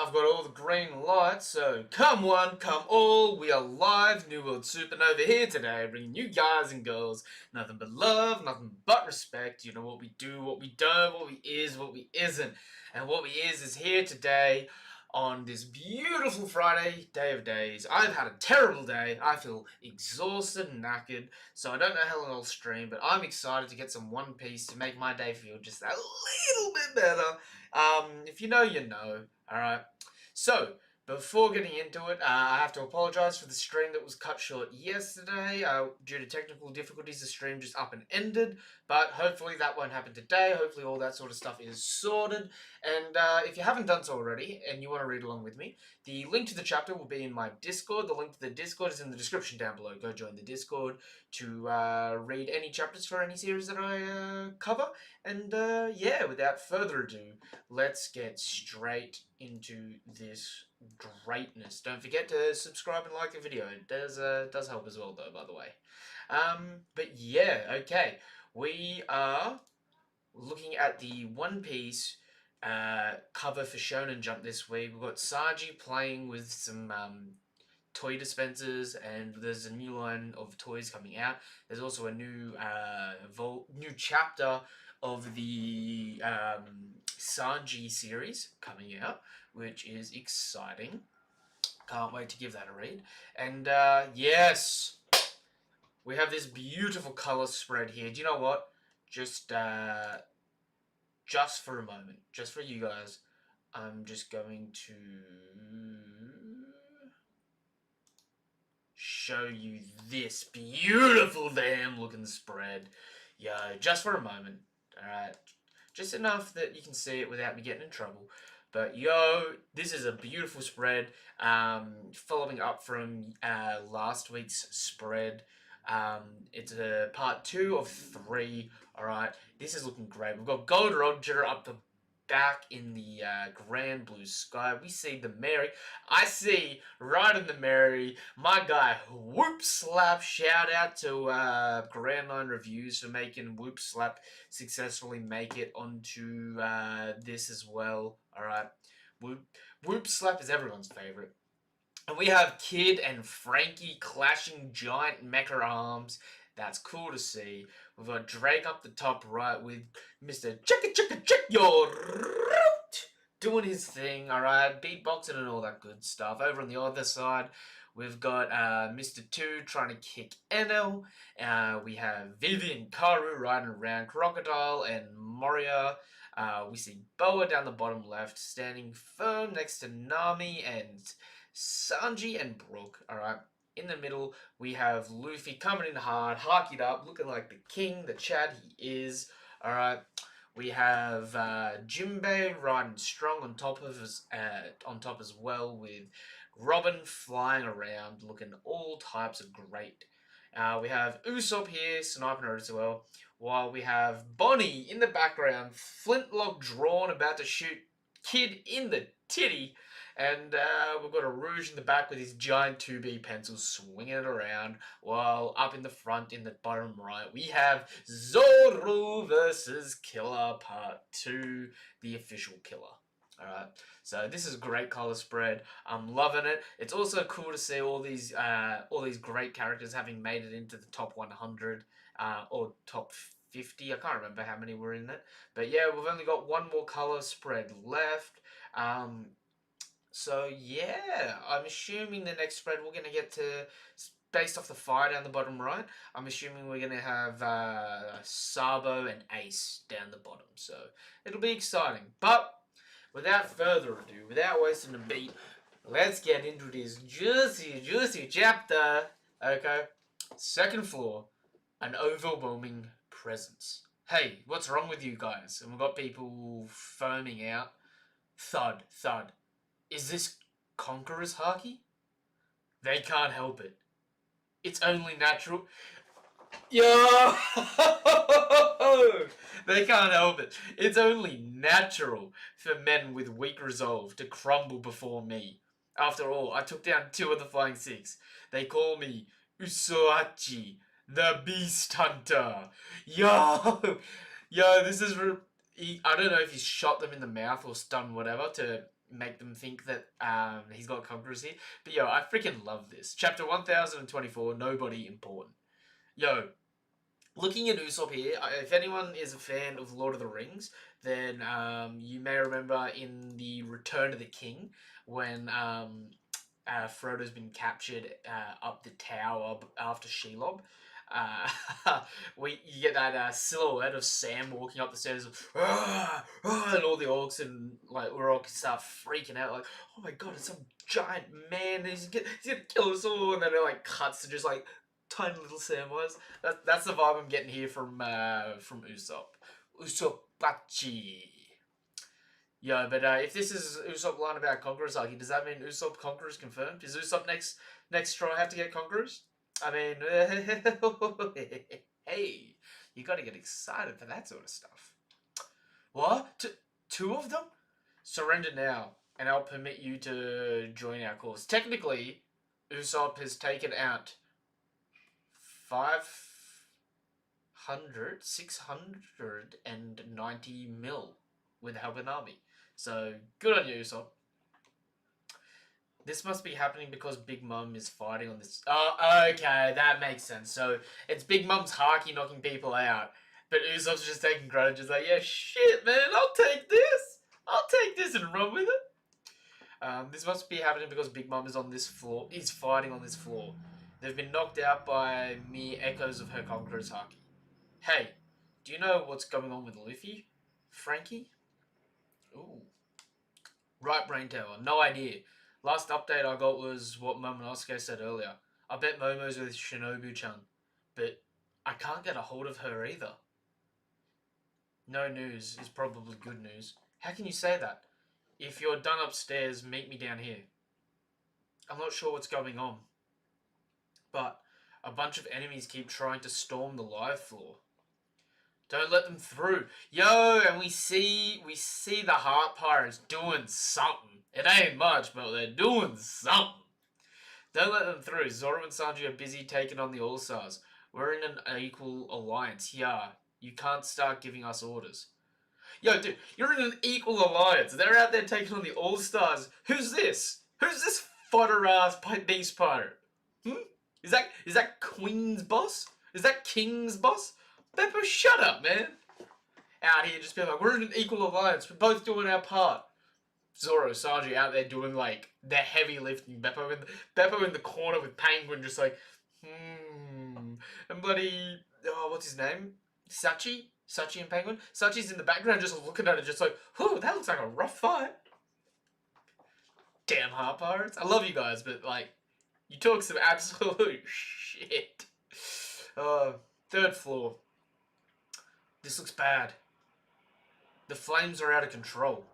I've got all the green lights, so come one, come all, we are live, New World Supernova here today, bringing you guys and girls nothing but love, nothing but respect. You know what we do, what we don't, what we is, what we isn't, and what we is here today on this beautiful Friday, day of days. I've had a terrible day, I feel exhausted and knackered, so I don't know how long I'll stream, but I'm excited to get some One Piece to make my day feel just a little bit better. If you know, you know. Alright. So, before getting into it, I have to apologise for the stream that was cut short yesterday. Due to technical difficulties, the stream just up and ended. But hopefully that won't happen today. Hopefully all that sort of stuff is sorted. And if you haven't done so already, and you want to read along with me, the link to the chapter will be in my Discord. The link to the Discord is in the description down below. Go join the Discord to read any chapters for any series that I cover. And yeah, without further ado, let's get straight into this greatness. Don't forget to subscribe and like the video. It does help as well, though, by the way. But yeah, okay. We are looking at the One Piece cover for Shonen Jump this week. We've got Saji playing with some toy dispensers, and there's a new line of toys coming out. There's also a new new chapter of the Sanji series coming out, which is exciting. Can't wait to give that a read. And yes, we have this beautiful color spread here. Do you know what? Just for a moment, just for you guys, I'm just going to show you this beautiful damn looking spread. Yo, just for a moment. Alright, just enough that you can see it without me getting in trouble. But yo, this is a beautiful spread, following up from last week's spread. It's a part 2 of 3. Alright, this is looking great. We've got Gold Roger up the back in the grand blue sky. We see the Mary. I see right in the Mary my guy Whoop Slap. Shout out to Grand Line Reviews for making Whoop Slap successfully make it onto this as well. Alright, Whoop Slap is everyone's favorite. And we have Kid and Frankie clashing giant mecha arms. That's cool to see. We've got Drake up the top right with Mr. Check your root doing his thing, alright, beatboxing and all that good stuff. Over on the other side, we've got Mr. 2 trying to kick Enel. We have Vivian Karu riding around Crocodile and Moria. We see Boa down the bottom left, standing firm next to Nami and Sanji and Brook, alright. In the middle, we have Luffy coming in hard, harkied up, looking like the king, the Chad he is. Alright, we have Jinbei riding strong on top as well, with Robin flying around, looking all types of great. We have Usopp here, sniping her as well, while we have Bonnie in the background, flintlock drawn, about to shoot Kid in the titty. And we've got a Rouge in the back with his giant 2B pencil swinging it around, while up in the front, in the bottom right, we have Zoro versus Killer Part 2, the official Killer. Alright, so this is a great colour spread. I'm loving it. It's also cool to see all these great characters having made it into the top 100 or top 50. I can't remember how many were in it. But yeah, we've only got one more colour spread left. So yeah, I'm assuming the next spread we're going to get to, based off the fire down the bottom right, I'm assuming we're going to have Sabo and Ace down the bottom. So it'll be exciting. But without further ado, without wasting a beat, let's get into this juicy chapter. Okay, second floor, an overwhelming presence. Hey, what's wrong with you guys? And we've got people foaming out. Thud, thud. Is this Conqueror's Haki? They can't help it. It's only natural. Yo! They can't help it. It's only natural for men with weak resolve to crumble before me. After all, I took down 2 of the Flying Six. They call me Usohachi, the Beast Hunter. Yo, this is... I don't know if he shot them in the mouth or stunned whatever to make them think that he's got conquerors here. But yo, I freaking love this. Chapter 1024, Nobody Important. Yo, looking at Usopp here, if anyone is a fan of Lord of the Rings, then you may remember in the Return of the King when Frodo's been captured up the tower after Shelob. You get that silhouette of Sam walking up the stairs, and all the orcs and like Uruk start freaking out, like, oh my god, it's some giant man, he's gonna kill us all, and then it like cuts to just like tiny little Samwise. That's the vibe I'm getting here from Usopp. Usoppachi. Yeah, but if this is Usopp line about Conquerors Archy, does that mean Usopp Conquerors confirmed? Is Usopp next straw have to get Conquerors? I mean, hey, you gotta get excited for that sort of stuff. What? Two of them? Surrender now, and I'll permit you to join our cause. Technically, Usopp has taken out 690 mil with help an army. So, good on you, Usopp. This must be happening because Big Mom is fighting on this. Oh, okay, that makes sense. So, it's Big Mom's Haki knocking people out, but Usopp's just taking credit, just like, yeah, shit, man, I'll take this. I'll take this and run with it. This must be happening because Big Mom is on this floor. Is fighting on this floor. They've been knocked out by mere echoes of her conqueror's haki. Hey, do you know what's going on with Luffy? Frankie? Ooh. Right, Brain Tower. No idea. Last update I got was what Momonosuke said earlier. I bet Momo's with Shinobu-chan, but I can't get a hold of her either. No news is probably good news. How can you say that? If you're done upstairs, meet me down here. I'm not sure what's going on, but a bunch of enemies keep trying to storm the live floor. Don't let them through. Yo, and we see the Heart Pirates doing something. It ain't much, but they're doing something. Don't let them through. Zoro and Sanji are busy taking on the All-Stars. We're in an equal alliance. Yeah, you can't start giving us orders. Yo, dude, you're in an equal alliance. They're out there taking on the All-Stars. Who's this? Who's this fodder-ass beast pirate? Is that Queen's boss? Is that King's boss? Beppo, shut up, man. Out here just being like, we're in an equal alliance. We're both doing our part. Zoro, Sanji out there doing like the heavy lifting. Beppo in the corner with Penguin just like, And bloody, what's his name? Sachi and Penguin. Sachi's in the background just looking at it just like, whew, that looks like a rough fight. Damn Heart Pirates. I love you guys, but like, you talk some absolute shit. Third floor. This looks bad. The flames are out of control.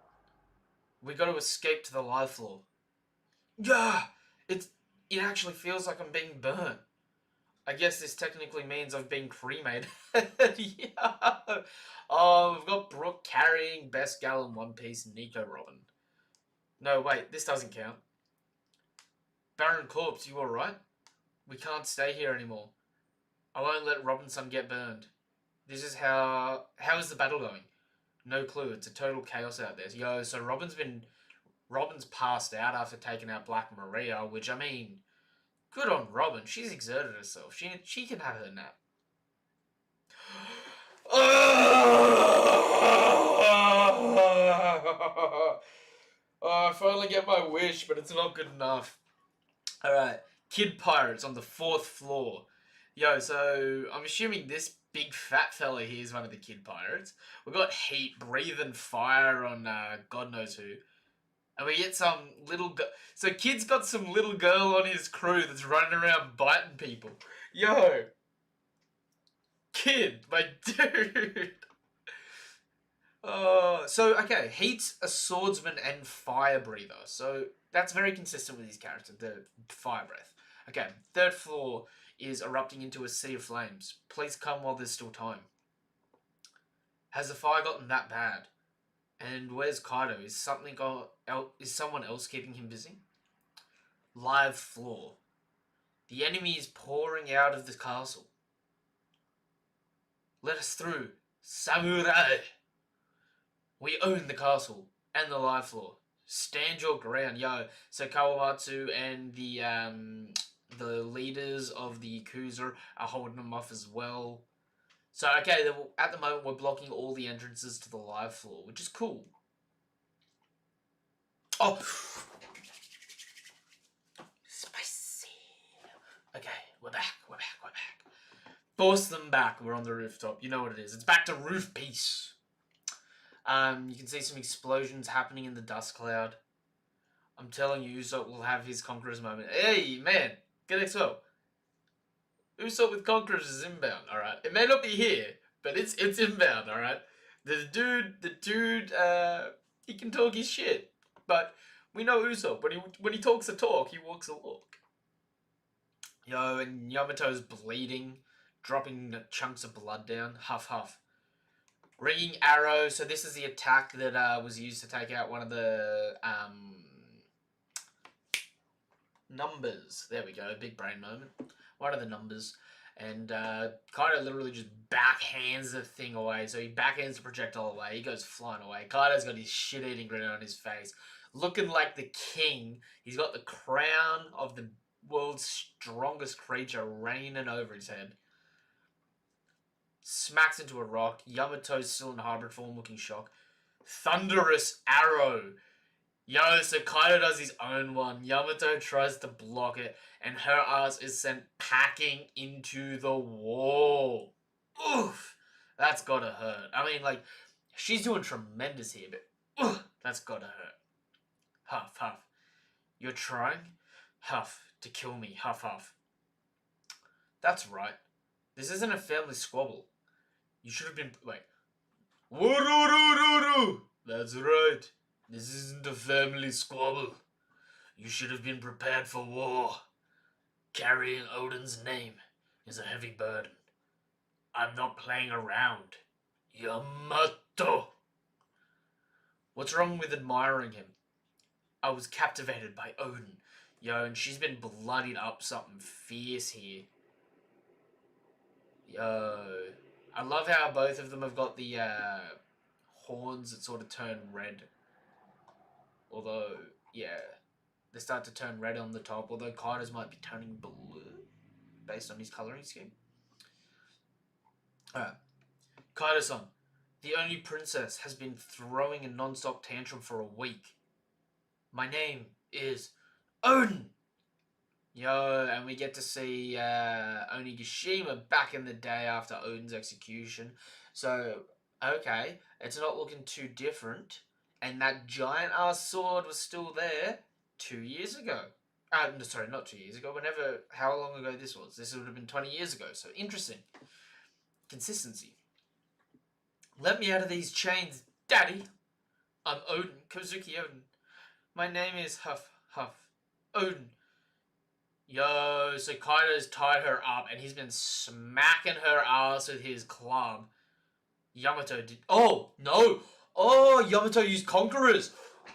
We got to escape to the live floor. Yeah! It actually feels like I'm being burnt. I guess this technically means I've been cremated. Yeah. Oh, we've got Brooke carrying Best Gal in One Piece and Nico Robin. No, wait, this doesn't count. Baron Corpse, you alright? We can't stay here anymore. I won't let Robinson get burned. This is how is the battle going? No clue. It's a total chaos out there. Yo, so Robin's passed out after taking out Black Maria, which, I mean, good on Robin. She's exerted herself. She can have her nap. Oh, I finally get my wish, but it's not good enough. Alright, Kid Pirates on the 4th floor. Yo, so I'm assuming this big fat fella here is one of the Kid Pirates. We've got Heat breathing fire on God knows who. And we get some little so Kid's got some little girl on his crew that's running around biting people. Yo! Kid, my dude! Okay, Heat's a swordsman and fire breather. So that's very consistent with his character, the fire breath. Okay, 3rd floor is erupting into a sea of flames. Please come while there's still time. Has the fire gotten that bad? And where's Kaido? Is someone else keeping him busy? Live floor. The enemy is pouring out of the castle. Let us through, samurai! We own the castle and the live floor. Stand your ground, yo. So Kawamatsu and the leaders of the Yakuza are holding them off as well. So okay, at the moment we're blocking all the entrances to the live floor, which is cool. Oh, spicy. Okay, we're back. Force them back. We're on the rooftop. You know what it is. It's back to roof peace. You can see some explosions happening in the dust cloud. I'm telling you, Usopp will have his Conqueror's moment. Hey, man, get XO. Usopp with Conquerors is inbound, alright? It may not be here, but it's inbound, alright? The dude, he can talk his shit. But we know Usopp, when he talks a talk, he walks a walk. Yo, and Yamato's bleeding, dropping chunks of blood down. Huff, huff. Ringing arrow. So this is the attack that was used to take out one of the numbers. There we go. Big brain moment. One of the numbers. And Kaido literally just backhands the thing away. So he backhands the projectile away. He goes flying away. Kaido's got his shit-eating grin on his face. Looking like the king. He's got the crown of the world's strongest creature raining over his head. Smacks into a rock. Yamato's still in hybrid form, looking shocked. Thunderous arrow. Yo, so Kaido does his own one. Yamato tries to block it, and her ass is sent packing into the wall. Oof. That's gotta hurt. I mean, like, she's doing tremendous here, but that's gotta hurt. Huff, huff. You're trying? Huff. To kill me. Huff, huff. That's right. This isn't a family squabble. You should have been... Wait. Woo-doo-doo-doo-doo! That's right. This isn't a family squabble. You should have been prepared for war. Carrying Odin's name is a heavy burden. I'm not playing around. Yamato! What's wrong with admiring him? I was captivated by Odin. Yo, and she's been bloodied up something fierce here. Yo. I love how both of them have got the horns that sort of turn red. Although, yeah, they start to turn red on the top. Although Kaido's might be turning blue based on his colouring scheme. Alright. Kaido-san, the only princess has been throwing a non-stop tantrum for a week. My name is Odin! Yo, and we get to see Onigashima back in the day after Odin's execution. So, okay, it's not looking too different. And that giant-ass sword was still there 2 years ago. No, sorry, not 2 years ago. How long ago this was? This would have been 20 years ago. So, interesting. Consistency. Let me out of these chains, Daddy. I'm Odin, Kozuki Odin. My name is Huff, Odin. Yo, so Kaido's tied her up and he's been smacking her ass with his club. Yamato did... Oh, no! Oh, Yamato used Conquerors!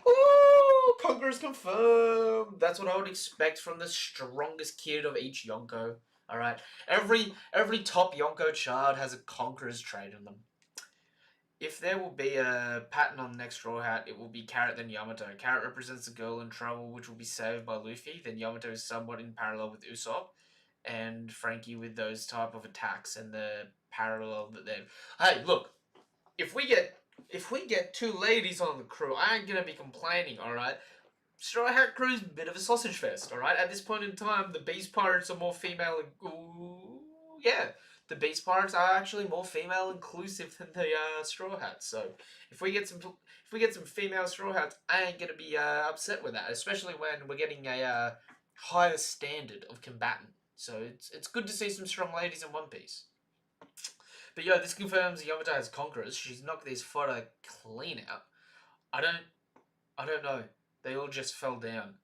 Ooh, Conquerors confirmed! That's what I would expect from the strongest kid of each Yonko. Alright? Every top Yonko child has a Conquerors trait in them. If there will be a pattern on the next Straw Hat, it will be Carrot then Yamato. Carrot represents the girl in trouble, which will be saved by Luffy. Then Yamato is somewhat in parallel with Usopp. And Frankie with those type of attacks and the parallel that they've... Hey, look. If we get two ladies on the crew, I ain't gonna be complaining, alright? Straw Hat Crew's a bit of a sausage fest, alright? At this point in time, the Beast Pirates are more female... Ooh, yeah. The Beast Pirates are actually more female inclusive than the Straw Hats. So if we get some female Straw Hats, I ain't gonna be upset with that. Especially when we're getting a higher standard of combatant. So it's good to see some strong ladies in One Piece. But yo, this confirms Yamato has Conquerors. She's knocked this photo clean out. I don't know. They all just fell down.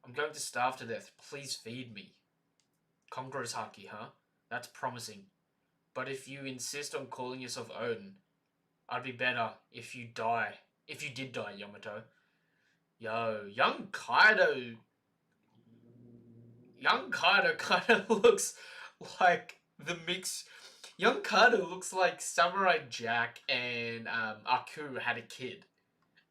I'm going to starve to death. Please feed me. Conquerors Haki, huh? That's promising. But if you insist on calling yourself Odin, I'd be better if you die. If you did die, Yamato. Yo, young Kaido kind of looks like the mix. Young Kaido looks like Samurai Jack and Aku had a kid.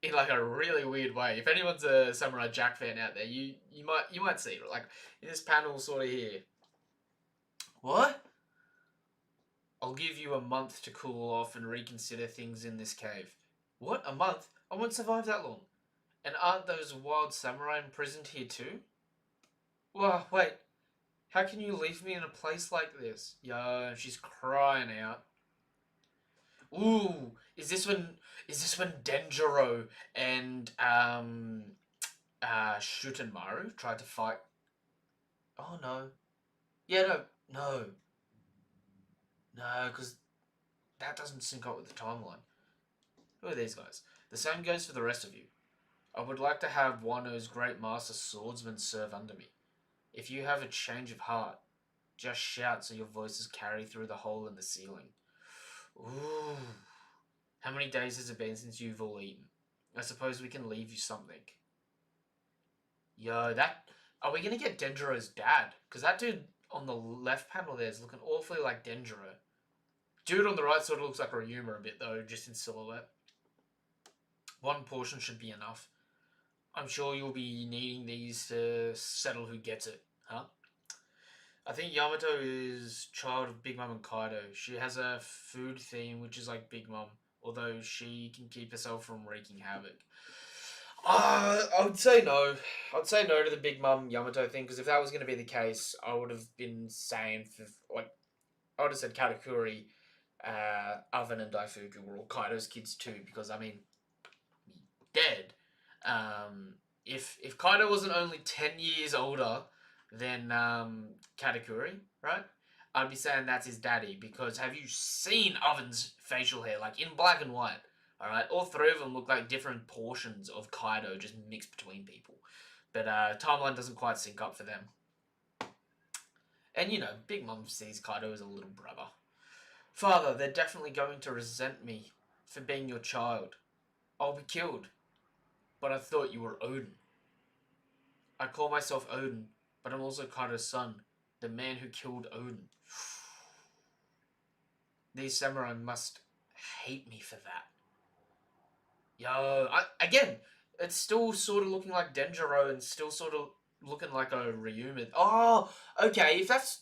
in like a really weird way. If anyone's a Samurai Jack fan out there, you might see it like in this panel sort of here. What? I'll give you a month to cool off and reconsider things in this cave. What? A month? I won't survive that long. And aren't those wild samurai imprisoned here too? Whoa, wait. How can you leave me in a place like this? Yo, she's crying out. Ooh, is this when Denjiro and Shutenmaru tried to fight? Oh no. Yeah, no, no, because that doesn't sync up with the timeline. Who are these guys? The same goes for the rest of you. I would like to have Wano's great master swordsman serve under me. If you have a change of heart, just shout so your voices carry through the hole in the ceiling. Ooh. How many days has it been since you've all eaten? I suppose we can leave you something. Yo, that... Are we going to get Denjiro's dad? Because that dude on the left panel there is looking awfully like Denjiro. Dude on the right sort of looks like Ryuma a bit, though, just in silhouette. One portion should be enough. I'm sure you'll be needing these to settle who gets it, huh? I think Yamato is child of Big Mom and Kaido. She has a food theme which is like Big Mom, although she can keep herself from wreaking havoc. I would say no. I'd say no to the Big Mom Yamato thing, because if that was going to be the case, I would have been saying for like I would have said Katakuri, Oven, and Daifuku were all Kaido's kids too, because I mean, dead. If Kaido wasn't only 10 years older than Katakuri, right? I'd be saying that's his daddy, because have you seen Oven's facial hair, like in black and white? Alright, all three of them look like different portions of Kaido just mixed between people. But timeline doesn't quite sync up for them. And you know, Big Mom sees Kaido as a little brother. Father, they're definitely going to resent me for being your child. I'll be killed. But I thought you were Odin. I call myself Odin, but I'm also Kaido's son, the man who killed Odin. These samurai must hate me for that. Yo, again, it's still sort of looking like Denjiro and still sort of looking like a Ryuma. Oh, okay, if that's...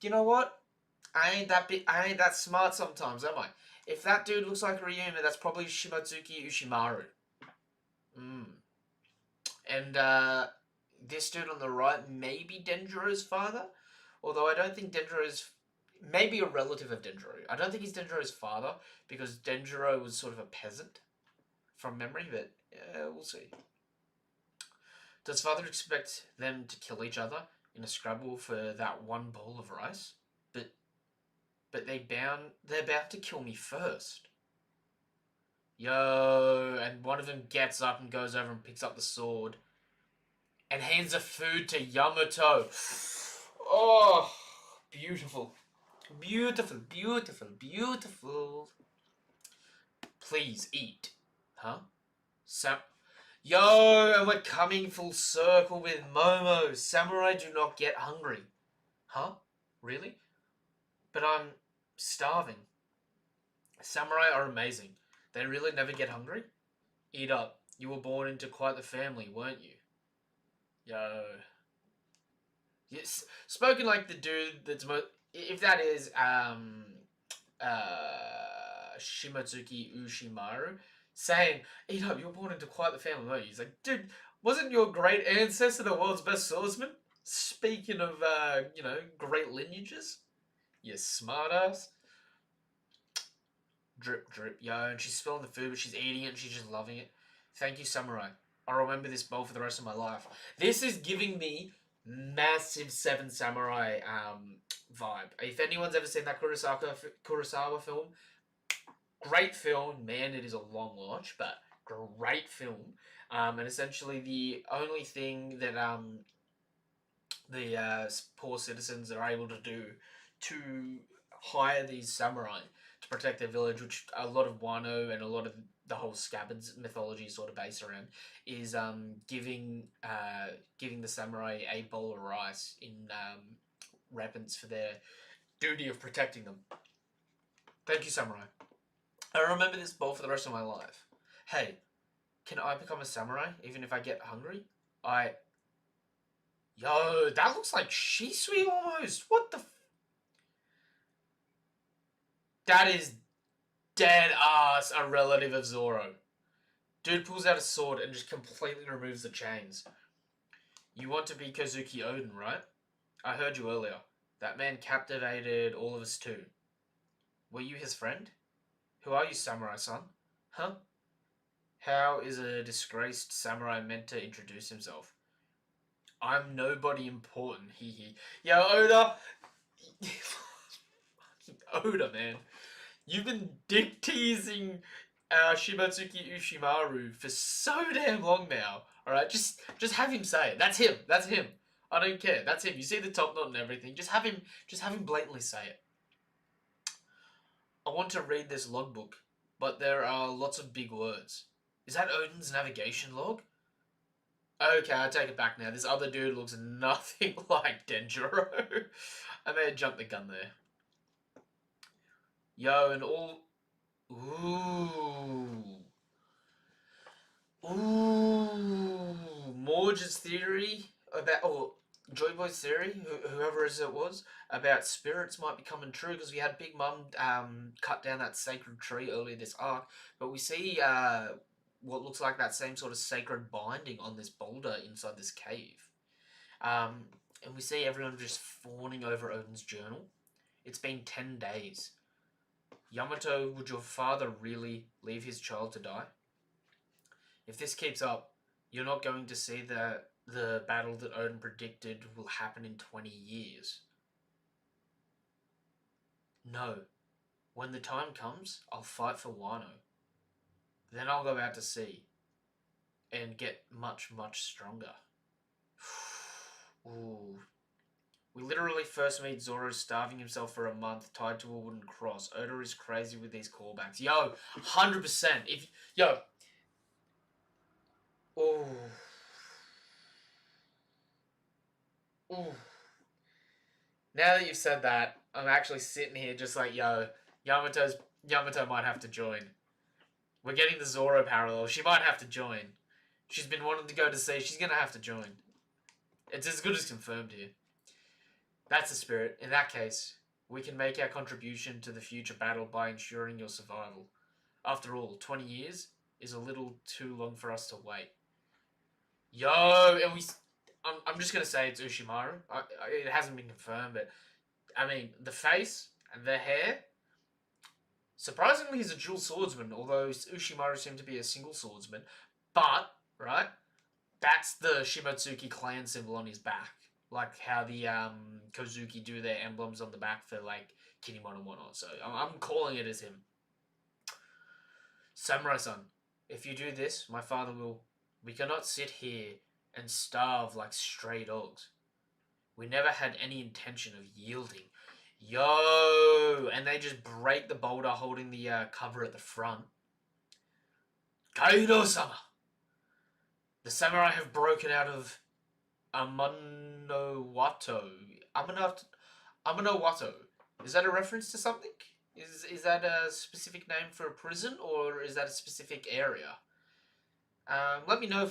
You know what? I ain't that smart sometimes, am I? If that dude looks like Ryuma, that's probably Shimotsuki Ushimaru. And this dude on the right may be Denjiro's father, although I don't think Denjiro's... Maybe a relative of Denjiro. I don't think he's Denjiro's father, because Denjiro was sort of a peasant, from memory, but we'll see. Does father expect them to kill each other in a scrabble for that one bowl of rice? But they're bound to kill me first. Yo, and one of them gets up and goes over and picks up the sword and hands the food to Yamato. Oh, beautiful. Beautiful, beautiful, beautiful. Please eat. Huh? Yo, and we're coming full circle with Momo. Samurai do not get hungry. Huh? Really? But I'm starving. Samurai are amazing. They really never get hungry? Eat up. You were born into quite the family, weren't you? Yo. Yes. Spoken like the dude that's if that is Shimotsuki Ushimaru saying, eat up, you were born into quite the family, weren't you? He's like, dude, wasn't your great ancestor the world's best swordsman? Speaking of great lineages. You smartass. Drip, drip, yo, and she's spilling the food, but she's eating it and she's just loving it. Thank you, Samurai. I'll remember this bowl for the rest of my life. This is giving me massive Seven Samurai vibe. If anyone's ever seen that Kurosawa film, great film. Man, it is a long watch, but great film. And essentially the only thing that the poor citizens are able to do to hire these samurai to protect their village, which a lot of Wano and a lot of the whole Scabbards mythology is sort of based around, is giving the samurai a bowl of rice in reverence for their duty of protecting them. Thank you, samurai. I remember this bowl for the rest of my life. Hey, Can I become a samurai even if I get hungry? I... Yo, that looks like Shisui almost. What the... That is dead ass a relative of Zoro. Dude pulls out a sword and just completely removes the chains. You want to be Kozuki Oden, right? I heard you earlier. That man captivated all of us too. Were you his friend? Who are you, samurai-san? Huh? How is a disgraced samurai meant to introduce himself? I'm nobody important, hee hee. Yo, Oda! Oda, man. You've been dick teasing Shimotsuki Ushimaru for so damn long now. Alright, just have him say it. That's him. That's him. I don't care. That's him. You see the top knot and everything. Just have him blatantly say it. I want to read this logbook, but there are lots of big words. Is that Odin's navigation log? Okay, I take it back now. This other dude looks nothing like Denjiro. I may have jumped the gun there. Yo, and all... Ooh. Morge's theory about... or Joy Boy's theory, whoever it was, about spirits might be coming true, because we had Big Mum cut down that sacred tree earlier this arc, but we see what looks like that same sort of sacred binding on this boulder inside this cave. And we see everyone just fawning over Odin's journal. It's been 10 days. Yamato, would your father really leave his child to die? If this keeps up, you're not going to see the battle that Odin predicted will happen in 20 years. No. When the time comes, I'll fight for Wano. Then I'll go out to sea and get much, much stronger. Ooh. We literally first meet Zoro starving himself for a month, tied to a wooden cross. Oda is crazy with these callbacks. Yo, 100%. Ooh. Ooh. Now that you've said that, I'm actually sitting here just like, yo, Yamato might have to join. We're getting the Zoro parallel. She might have to join. She's been wanting to go to sea. She's gonna have to join. It's as good as confirmed here. That's the spirit. In that case, we can make our contribution to the future battle by ensuring your survival. After all, 20 years is a little too long for us to wait. Yo, and I'm just gonna say it's Ushimaru. It hasn't been confirmed, but I mean the face and the hair. Surprisingly, he's a dual swordsman, although Ushimaru seemed to be a single swordsman. But right, that's the Shimotsuki clan symbol on his back, like how the Kozuki do their emblems on the back for like Kinemon and whatnot. So I'm calling it as him. Samurai-san, if you do this, my father will. We cannot sit here and starve like stray dogs. We never had any intention of yielding. Yo! And they just break the boulder holding the cover at the front. Kaido-sama! The samurai have broken out of Amanowato. Amanowato. Is that a reference to something? Is that a specific name for a prison, or is that a specific area? Let me know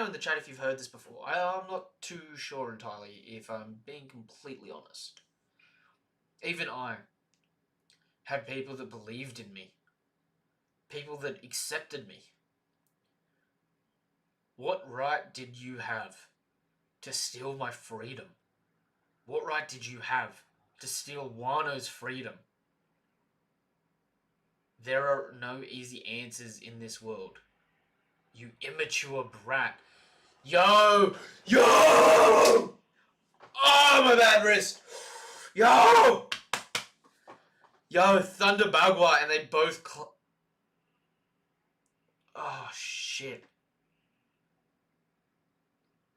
in the chat if you've heard this before. I'm not too sure entirely, if I'm being completely honest. Even I had people that believed in me. People that accepted me. What right did you have to steal my freedom? What right did you have to steal Wano's freedom? There are no easy answers in this world. You immature brat. Yo! Yo! Oh, my bad wrist. Yo! Yo, Thunder Bagua, and they both... oh, shit.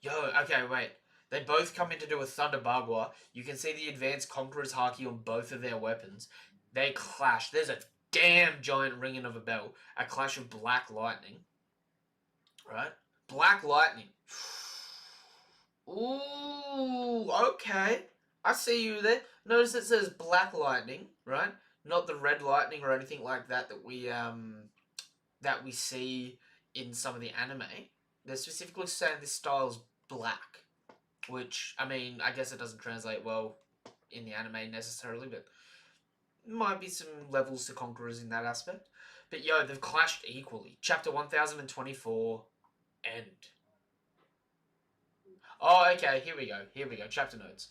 Yo, okay, wait. They both come in to do a Thunder Bagua. You can see the Advanced Conqueror's Haki on both of their weapons. They clash. There's a damn giant ringing of a bell. A clash of Black Lightning. Right? Black Lightning. Ooh, okay. I see you there. Notice it says Black Lightning, right? Not the Red Lightning or anything like that we see in some of the anime, they're specifically saying this style is black, which, I mean, I guess it doesn't translate well in the anime necessarily, but might be some levels to Conquerors in that aspect. But yo, they've clashed equally. Chapter 1024, end. Oh, okay, here we go. Chapter notes.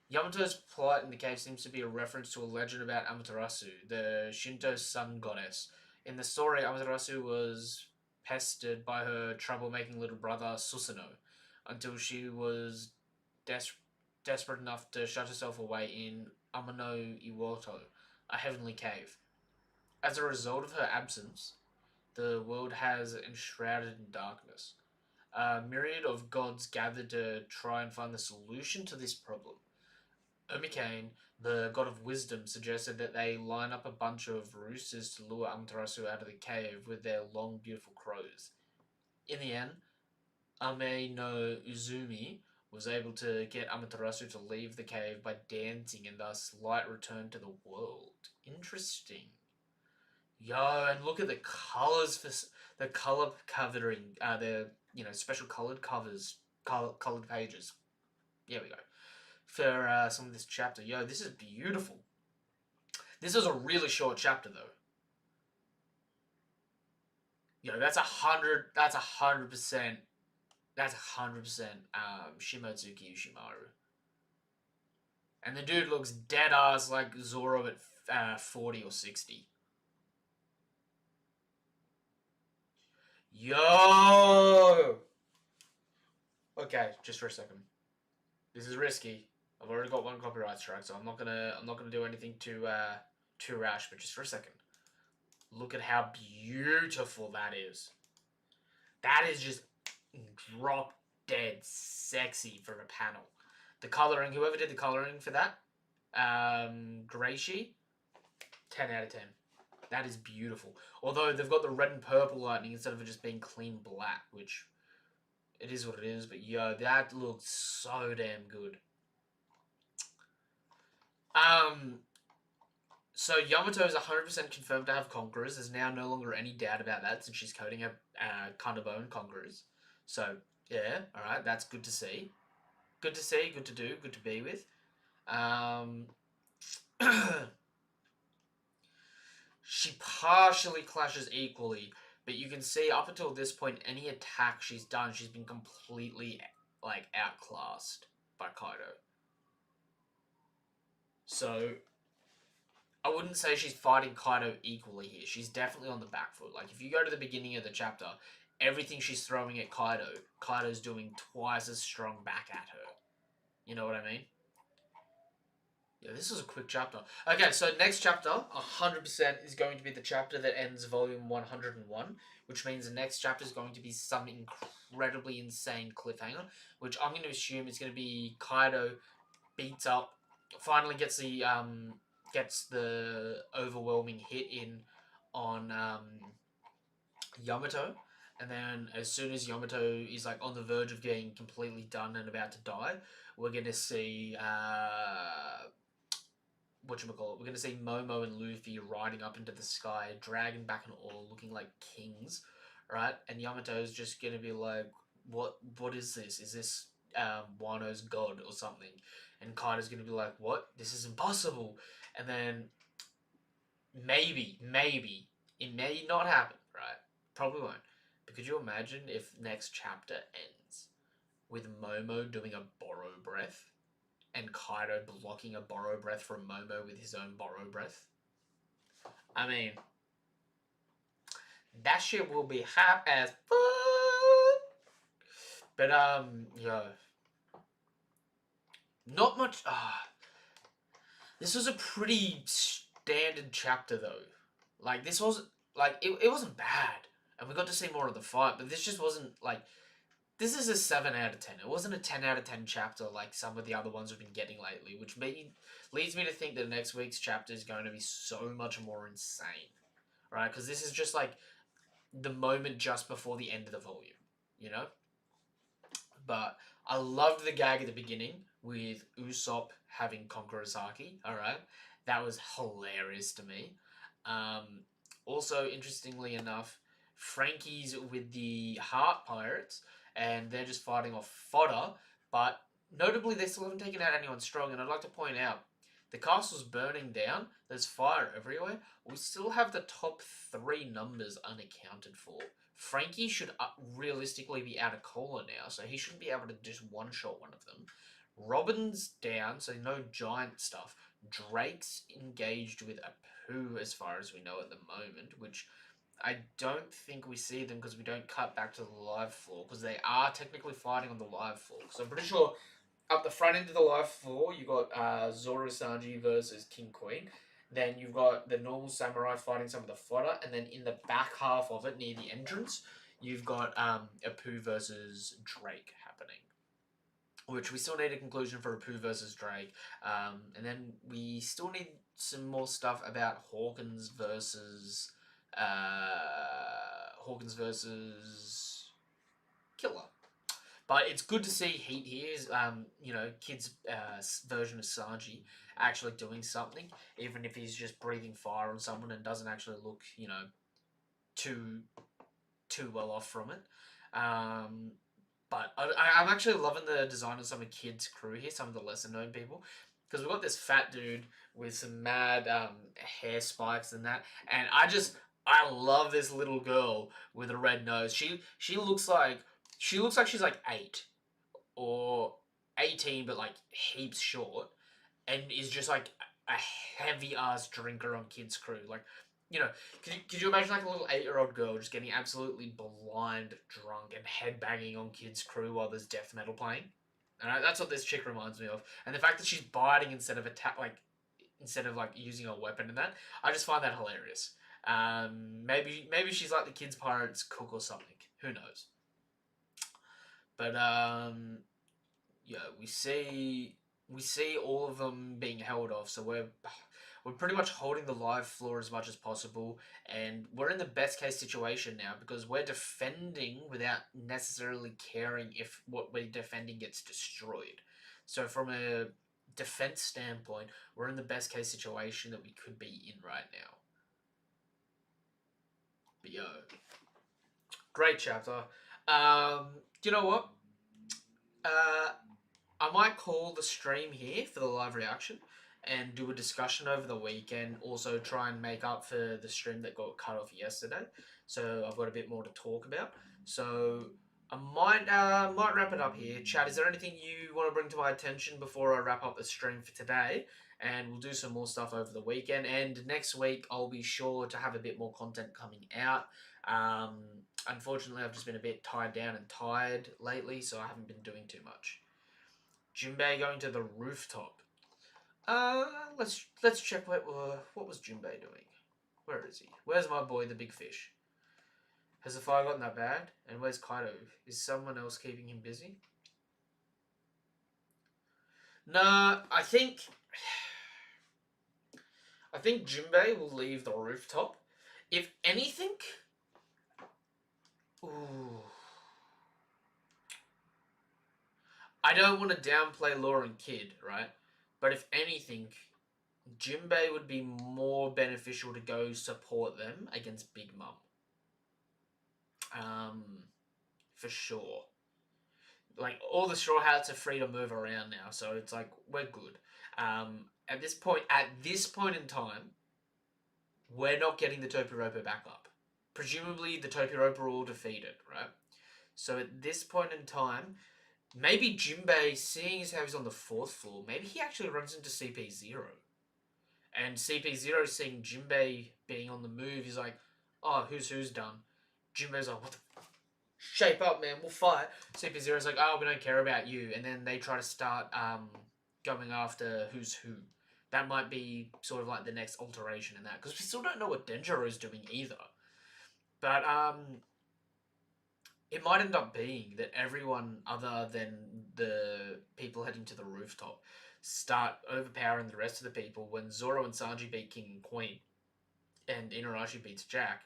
Yamato's plight in the cave seems to be a reference to a legend about Amaterasu, the Shinto sun goddess. In the story, Amaterasu was pestered by her troublemaking little brother Susanoo until she was desperate enough to shut herself away in Amano Iwoto, a heavenly cave. As a result of her absence, the world has enshrouded in darkness. A myriad of gods gathered to try and find the solution to this problem. Omikane, the god of wisdom, suggested that they line up a bunch of roosters to lure Amaterasu out of the cave with their long, beautiful crows. In the end, Ame no Uzumi was able to get Amaterasu to leave the cave by dancing, and thus light returned to the world. Interesting. Yo, and look at the colors for the color covering, the special colored covers, colored pages. Here we go. For some of this chapter. Yo, this is beautiful. This is a really short chapter though. Yo, that's 100%. That's 100%. Shimotsuki Yoshimaru. And the dude looks dead ass like Zoro at 40 or 60. Yo! Okay, just for a second. This is risky. I've already got one copyright strike, so I'm not gonna do anything too rash. But just for a second, look at how beautiful that is. That is just drop dead sexy for a panel. The coloring, whoever did the coloring for that, Greishi, 10 out of 10. That is beautiful. Although they've got the red and purple lightning instead of it just being clean black, which it is what it is. But yo, that looks so damn good. So Yamato is 100% confirmed to have Conquerors. There's now no longer any doubt about that since she's coding a Kandabone Conquerors. So, yeah, alright, that's good to see. Good to see, good to do, good to be with. She partially clashes equally, but you can see up until this point, any attack she's done, she's been completely, outclassed by Kaido. So, I wouldn't say she's fighting Kaido equally here. She's definitely on the back foot. Like, if you go to the beginning of the chapter, everything she's throwing at Kaido, Kaido's doing twice as strong back at her. You know what I mean? Yeah, this was a quick chapter. Okay, so next chapter, 100% is going to be the chapter that ends volume 101, which means the next chapter is going to be some incredibly insane cliffhanger, which I'm going to assume is going to be Kaido beats up, finally gets the overwhelming hit in on Yamato, and then as soon as Yamato is on the verge of getting completely done and about to die, we're going to see we're going to see Momo and Luffy riding up into the sky, dragging back an oar, looking like kings, right? And Yamato's just going to be like, what is this? Is this Wano's god or something? And Kaido's going to be like, what? This is impossible. And then maybe, it may not happen, right? Probably won't. But could you imagine if next chapter ends with Momo doing a borrow breath and Kaido blocking a borrow breath from Momo with his own borrow breath? I mean, that shit will be hot as fuck. But, yo. Not much, this was a pretty standard chapter, though. This wasn't, it wasn't bad. And we got to see more of the fight, but this just wasn't, this is a 7 out of 10. It wasn't a 10 out of 10 chapter like some of the other ones we've been getting lately, which leads me to think that next week's chapter is going to be so much more insane, right? Because this is just, the moment just before the end of the volume, you know? But I loved the gag at the beginning with Usopp having Conqueror's Haki, alright? That was hilarious to me. Also, interestingly enough, Frankie's with the Heart Pirates, and they're just fighting off fodder. But notably, they still haven't taken out anyone strong. And I'd like to point out, the castle's burning down. There's fire everywhere. We still have the top 3 numbers unaccounted for. Frankie should realistically be out of cola now, so he shouldn't be able to just one-shot one of them. Robin's down, so no giant stuff. Drake's engaged with Apu as far as we know at the moment, which I don't think we see them because we don't cut back to the live floor, because they are technically fighting on the live floor. So I'm pretty sure up the front end of the live floor, you got Zoro Sanji versus King Queen. Then you've got the normal samurai fighting some of the fodder, and then in the back half of it, near the entrance, you've got Apu versus Drake happening. Which we still need a conclusion for Apu versus Drake. And then we still need some more stuff about Hawkins versus Killer. But it's good to see Heat here, kids' version of Sanji actually doing something, even if he's just breathing fire on someone and doesn't actually look, too well off from it. But I'm actually loving the design of some of Kid's crew here, some of the lesser known people. Because we've got this fat dude with some mad hair spikes and that. And I love this little girl with a red nose. She looks like she's like 8 or 18, but like heaps short. And is just like a heavy ass drinker on Kid's crew. Like, could you imagine like a little 8-year-old girl just getting absolutely blind drunk and headbanging on Kid's crew while there's death metal playing? And that's what this chick reminds me of. And the fact that she's biting instead of using a weapon and that, I just find that hilarious. Maybe she's like the Kids Pirates cook or something. Who knows? But we see all of them being held off, so we're pretty much holding the live floor as much as possible, and we're in the best case situation now because we're defending without necessarily caring if what we're defending gets destroyed. So from a defense standpoint, we're in the best case situation that we could be in right now. But great chapter. You know what? I might call the stream here for the live reaction and do a discussion over the weekend. Also try and make up for the stream that got cut off yesterday. So I've got a bit more to talk about. So I might wrap it up here. Chat, is there anything you want to bring to my attention before I wrap up the stream for today? And we'll do some more stuff over the weekend. And next week, I'll be sure to have a bit more content coming out. Unfortunately, I've just been a bit tied down and tired lately, so I haven't been doing too much. Jinbei going to the rooftop. Let's check what was Jinbei doing. Where is he? Where's my boy, the big fish? Has the fire gotten that bad? And where's Kaido? Is someone else keeping him busy? Nah, I think Jinbei will leave the rooftop. If anything, I don't want to downplay Law and Kid, right? But if anything, Jinbei would be more beneficial to go support them against Big Mom. For sure. Like, all the Straw Hats are free to move around now, so it's like, we're good. At this point in time, we're not getting the Topiropo back up. Presumably, the Topiropo are all defeated, right? So at this point in time, maybe Jinbei, seeing as how he's on the 4th floor, maybe he actually runs into CP0. And CP0 seeing Jinbei being on the move, he's like, oh, who's done? Jinbei's like, what the fuck? Shape up, man, we'll fight. CP0's like, oh, we don't care about you. And then they try to start going after who's who. That might be sort of like the next alteration in that. Because we still don't know what Denjiro's doing either. But it might end up being that everyone other than the people heading to the rooftop start overpowering the rest of the people when Zoro and Sanji beat King and Queen and Inarashi beats Jack.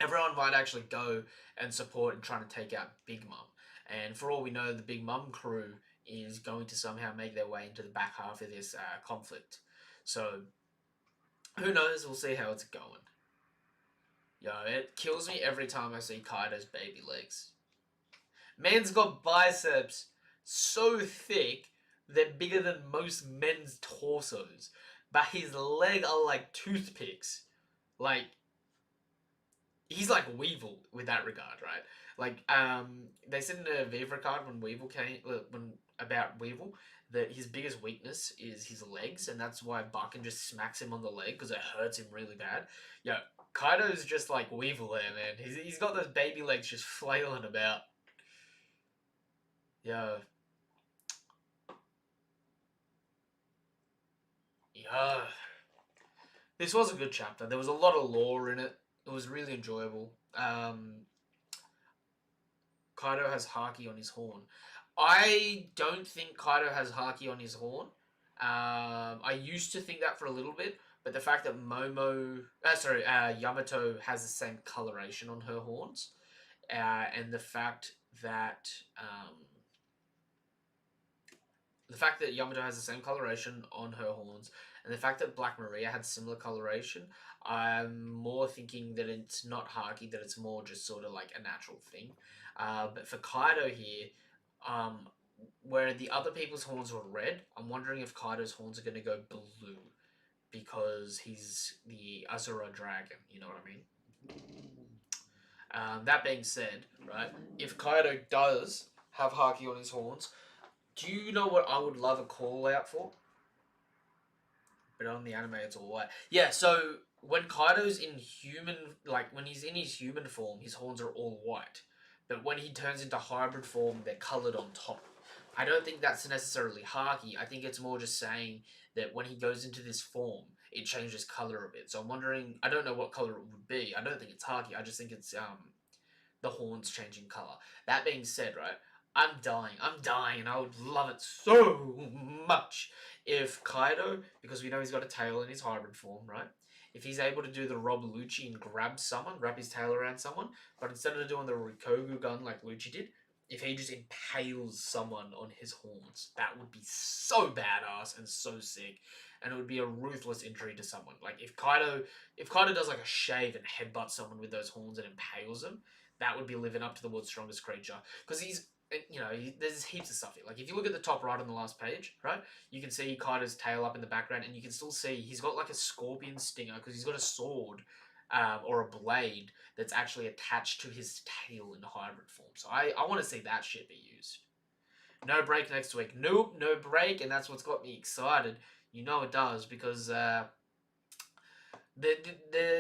Everyone might actually go and support and trying to take out Big Mom. And for all we know, the Big Mom crew is going to somehow make their way into the back half of this conflict. So, who knows? We'll see how it's going. Yo, it kills me every time I see Kaido's baby legs. Man's got biceps so thick they're bigger than most men's torsos, but his leg are like toothpicks. Like he's like Weevil with that regard, right? Like they said in a Viva card when Weevil came when about Weevil that his biggest weakness is his legs, and that's why Barkin just smacks him on the leg because it hurts him really bad. Yo, Kaido's just like Weevil there, man. He's got those baby legs just flailing about. Yo, yeah. This was a good chapter. There was a lot of lore in it. It was really enjoyable. Kaido has Haki on his horn. I don't think Kaido has Haki on his horn. I used to think that for a little bit, but the fact that Yamato has the same coloration on her horns, and the fact that Yamato has the same coloration on her horns, and the fact that Black Maria had similar coloration, I'm more thinking that it's not Haki, that it's more just sort of like a natural thing. But for Kaido here, um, where the other people's horns were red, I'm wondering if Kaido's horns are going to go blue because he's the Azura dragon. You know what I mean? That being said, right, if Kaido does have Haki on his horns, do you know what I would love a call out for? But on the anime, it's all white. Yeah, so when Kaido's in human, like when he's in his human form, his horns are all white. But when he turns into hybrid form, they're colored on top. I don't think that's necessarily Haki. I think it's more just saying that when he goes into this form, it changes color a bit. So I'm wondering, I don't know what color it would be. I don't think it's Haki. I just think it's the horns changing color. That being said, right, I'm dying. I'm dying. I would love it so much if Kaido, because we know he's got a tail in his hybrid form, right? If he's able to do the Rob Lucci and grab someone, wrap his tail around someone, but instead of doing the Rikogu gun like Lucci did, if he just impales someone on his horns, that would be so badass and so sick, and it would be a ruthless injury to someone. Like if Kaido does like a shave and headbutts someone with those horns and impales them, that would be living up to the world's strongest creature. Because there's heaps of stuff here. Like if you look at the top right on the last page, right, you can see Kaido's tail up in the background, and you can still see he's got like a scorpion stinger because he's got a sword or a blade that's actually attached to his tail in hybrid form. So I want to see that shit be used. No break next week. Nope, no break, and that's what's got me excited. You know it does because the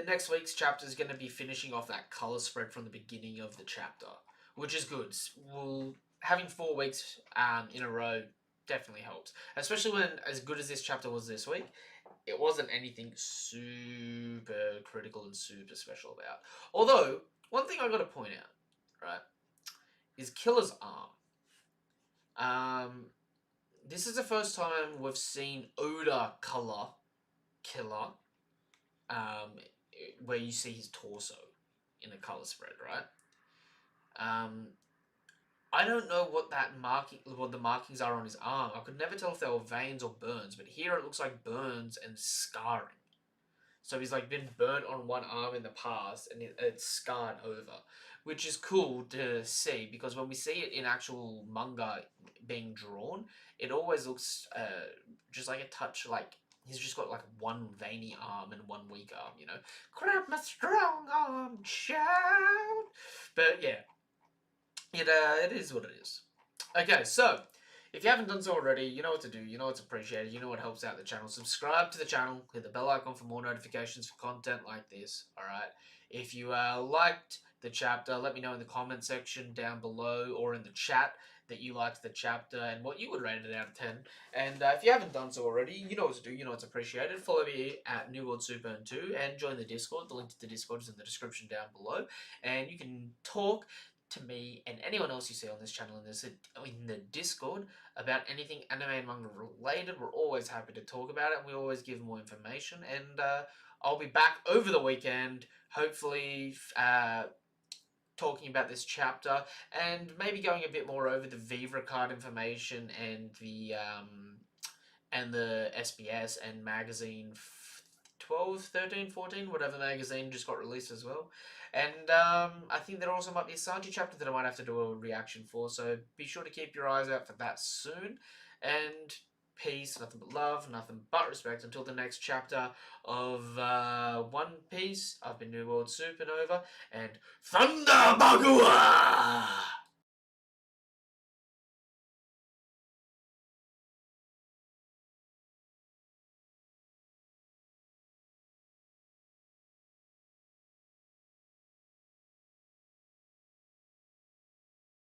next week's chapter is going to be finishing off that color spread from the beginning of the chapter, which is good. Well, having 4 weeks in a row definitely helps, especially when as good as this chapter was this week, it wasn't anything super critical and super special about. Although one thing I got to point out, right, is Killer's arm. This is the first time we've seen Oda color Killer um, where you see his torso in a color spread, right? I don't know what what the markings are on his arm. I could never tell if they were veins or burns, but here it looks like burns and scarring. So he's like been burnt on one arm in the past, and it's scarred over, which is cool to see because when we see it in actual manga being drawn, it always looks just like a touch like he's just got like one veiny arm and one weak arm, you know. Grab my strong arm, child. But yeah, it is what it is. Okay, so if you haven't done so already, you know what to do. You know what's appreciated. You know what helps out the channel. Subscribe to the channel. Hit the bell icon for more notifications for content like this. All right. If you liked the chapter, let me know in the comment section down below or in the chat that you liked the chapter and what you would rate it out of 10. And if you haven't done so already, you know what to do. You know what's appreciated. Follow me at New World Super 2 and join the Discord. The link to the Discord is in the description down below. And you can talk to me and anyone else you see on this channel in the Discord about anything anime and manga related. We're always happy to talk about it, and we always give more information. And I'll be back over the weekend, hopefully talking about this chapter and maybe going a bit more over the Viva card information and the SBS and magazine 12, 13, 14, whatever magazine just got released as well. And I think there also might be a Sanji chapter that I might have to do a reaction for, so be sure to keep your eyes out for that soon. And peace, nothing but love, nothing but respect until the next chapter of One Piece. I've been New World Supernova, and Thunder Bagua!